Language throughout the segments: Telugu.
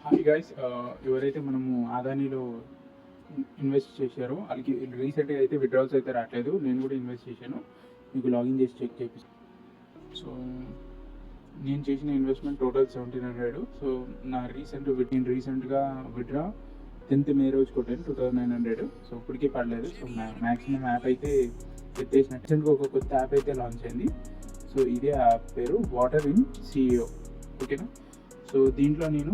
హాయ్ గైస్, ఎవరైతే మనము అదానీలో ఇన్వెస్ట్ చేశారో వాళ్ళకి రీసెంట్గా అయితే విత్డ్రాల్స్ అయితే రావట్లేదు. నేను కూడా ఇన్వెస్ట్ చేశాను, మీకు లాగిన్ చేసి చెక్ చేపిస్తాను. సో నేను చేసిన ఇన్వెస్ట్మెంట్ టోటల్ 1700. సో నా రీసెంట్గా విత్డ్రా 10th మే రోజు కొట్టాను 2900. సో ఇప్పటికీ పడలేదు. సో మ్యాక్సిమం యాప్ అయితే ఎత్తేసిన. రీసెంట్గా ఒక కొత్త యాప్ అయితే లాంచ్ అయింది. సో ఇదే యాప్ పేరు వాటర్ ఇన్ CEO. ఓకేనా? సో దీంట్లో నేను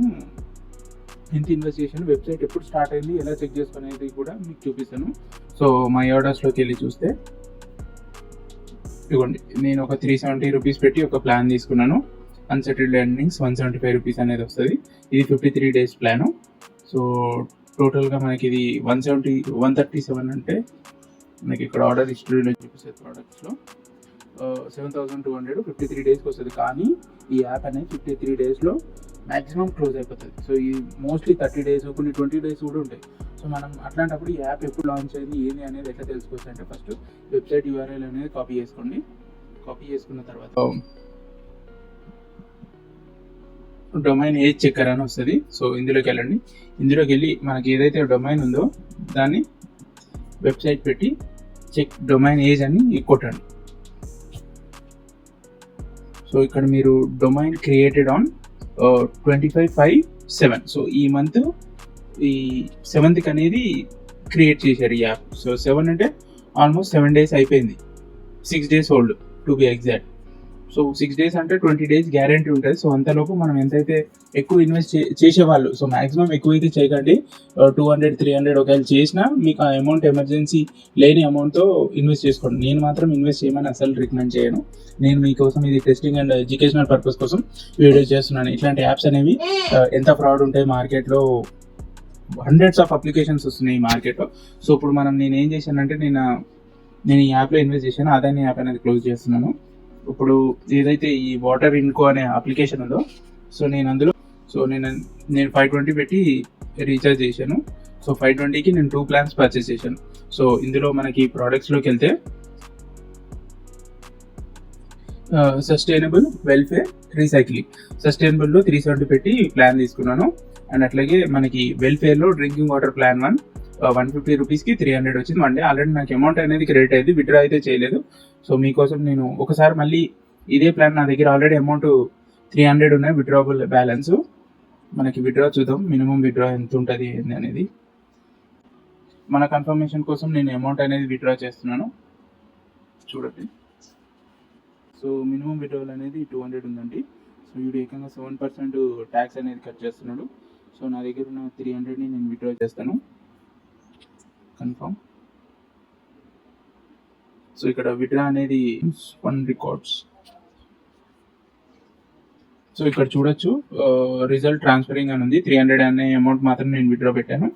ఎంత ఇన్వెస్ట్ చేశాను, వెబ్సైట్ ఎప్పుడు స్టార్ట్ అయింది, ఎలా చెక్ చేసుకునేది కూడా మీకు చూపిస్తాను. సో మై ఆర్డర్స్లోకి వెళ్ళి చూస్తే ఇవ్వండి, నేను ఒక 370 రూపీస్ పెట్టి ఒక ప్లాన్ తీసుకున్నాను. అన్సెటిల్డ్ ఎర్నింగ్స్ 175 రూపీస్ అనేది వస్తుంది. ఇది 53 days ప్లాను. సో టోటల్గా మనకి ఇది 137 అంటే మనకి ఇక్కడ ఆర్డర్ హిస్టరీలో చూపిస్తుంది. ప్రోడక్ట్స్లో 7200 53 daysకి వస్తుంది. కానీ ఈ యాప్ అనేది 53 daysలో మ్యాక్సిమం క్లోజ్ అయిపోతుంది. సో ఈ మోస్ట్లీ 30 days, కొన్ని 20 days కూడా ఉంటాయి. సో మనం అట్లాంటప్పుడు ఈ యాప్ ఎప్పుడు లాంచ్ అయింది ఏంటి అనేది ఎట్లా తెలుసుకోవచ్చు అంటే, ఫస్ట్ వెబ్సైట్ URL అనేది కాపీ చేసుకోండి. కాపీ చేసుకున్న తర్వాత డొమైన్ ఏజ్ చెక్కర్ అని వస్తుంది. సో ఇందులోకి వెళ్ళండి. ఇందులోకి వెళ్ళి మనకి ఏదైతే డొమైన్ ఉందో దాన్ని వెబ్సైట్ పెట్టి చెక్ డొమైన్ ఏజ్ అని కొట్టండి. సో ఇక్కడ మీరు డొమైన్ క్రియేటెడ్ ఆన్ 25/5/7. సో ఈ మంత్ ఈ 7th అనేది క్రియేట్ చేశారు ఈ యాప్. సో 7 అంటే ఆల్మోస్ట్ 7 days అయిపోయింది. 6 days old to be exact. So 6 days అంటే 20 days గ్యారంటీ ఉంటుంది. సో అంతలోపు మనం ఎంతైతే ఎక్కువ ఇన్వెస్ట్ చేసేవాళ్ళు, సో మ్యాక్సిమం ఎక్కువ అయితే చేయకండి. 200 300 ఒకవేళ చేసినా మీకు ఆ అమౌంట్ ఎమర్జెన్సీ లేని అమౌంట్తో ఇన్వెస్ట్ చేసుకోండి. నేను మాత్రం ఇన్వెస్ట్ చేయమని అసలు రికమెండ్ చేయను. నేను మీకోసం ఇది టెస్టింగ్ అండ్ ఎడ్యుకేషనల్ పర్పస్ కోసం వీడియో చేస్తున్నాను. ఇట్లాంటి యాప్స్ అనేవి ఎంత ఫ్రాడ్ ఉంటాయి మార్కెట్లో, హండ్రెడ్స్ ఆఫ్ అప్లికేషన్స్ వస్తున్నాయి ఈ మార్కెట్లో. సో ఇప్పుడు నేను ఏం చేశానంటే, నేను ఈ యాప్లో ఇన్వెస్ట్ చేశాను. అదాని యాప్ అనేది క్లోజ్ చేస్తున్నాను. ఇప్పుడు ఏదైతే ఈ వాటర్ ఇన్కో అనే అప్లికేషన్ ఉందో, సో నేను అందులో నేను 520 పెట్టి రీఛార్జ్ చేశాను. సో 520కి నేను 2 plans పర్చేస్ చేశాను. సో ఇందులో మనకి ప్రోడక్ట్స్లోకి వెళ్తే సస్టైనబుల్ వెల్ఫేర్ రీసైక్లింగ్, సస్టైనబుల్లో 370 పెట్టి ప్లాన్ తీసుకున్నాను. అండ్ అట్లాగే మనకి వెల్ఫేర్లో డ్రింకింగ్ వాటర్ ప్లాన్ 150 రూపీస్కి 300 వచ్చింది. వన్ డే ఆల్రెడీ నాకు అమౌంట్ అనేది క్రెడిట్ అయింది, విత్డ్రా అయితే చేయలేదు. సో మీకోసం నేను ఒకసారి మళ్ళీ ఇదే ప్లాన్, నా దగ్గర ఆల్రెడీ అమౌంట్ 300 ఉన్నాయి విత్డ్రాబుల్ బ్యాలెన్స్. మనకి విత్డ్రా చూద్దాం, మినిమం విత్డ్రా ఎంత ఉంటుంది ఏంది అనేది. మన కన్ఫర్మేషన్ కోసం నేను అమౌంట్ అనేది విత్డ్రా చేస్తున్నాను, చూడండి. సో మినిమం విత్డ్రావల్ అనేది 200 ఉందండి. సో వీడు ఏకంగా 7% ట్యాక్స్ అనేది కట్ చేస్తున్నాడు. సో నా దగ్గర ఉన్న 300ని నేను విత్డ్రా చేస్తాను. కన్ఫర్మ్. సో ఇక్కడ విత్డ్రా అనేది 1 రికార్డ్స్. సో ఇక్కడ చూడొచ్చు రిజల్ట్ ట్రాన్స్ఫరింగ్ అని ఉంది. 300 అనే అమౌంట్ మాత్రం నేను విత్డ్రా పెట్టాను.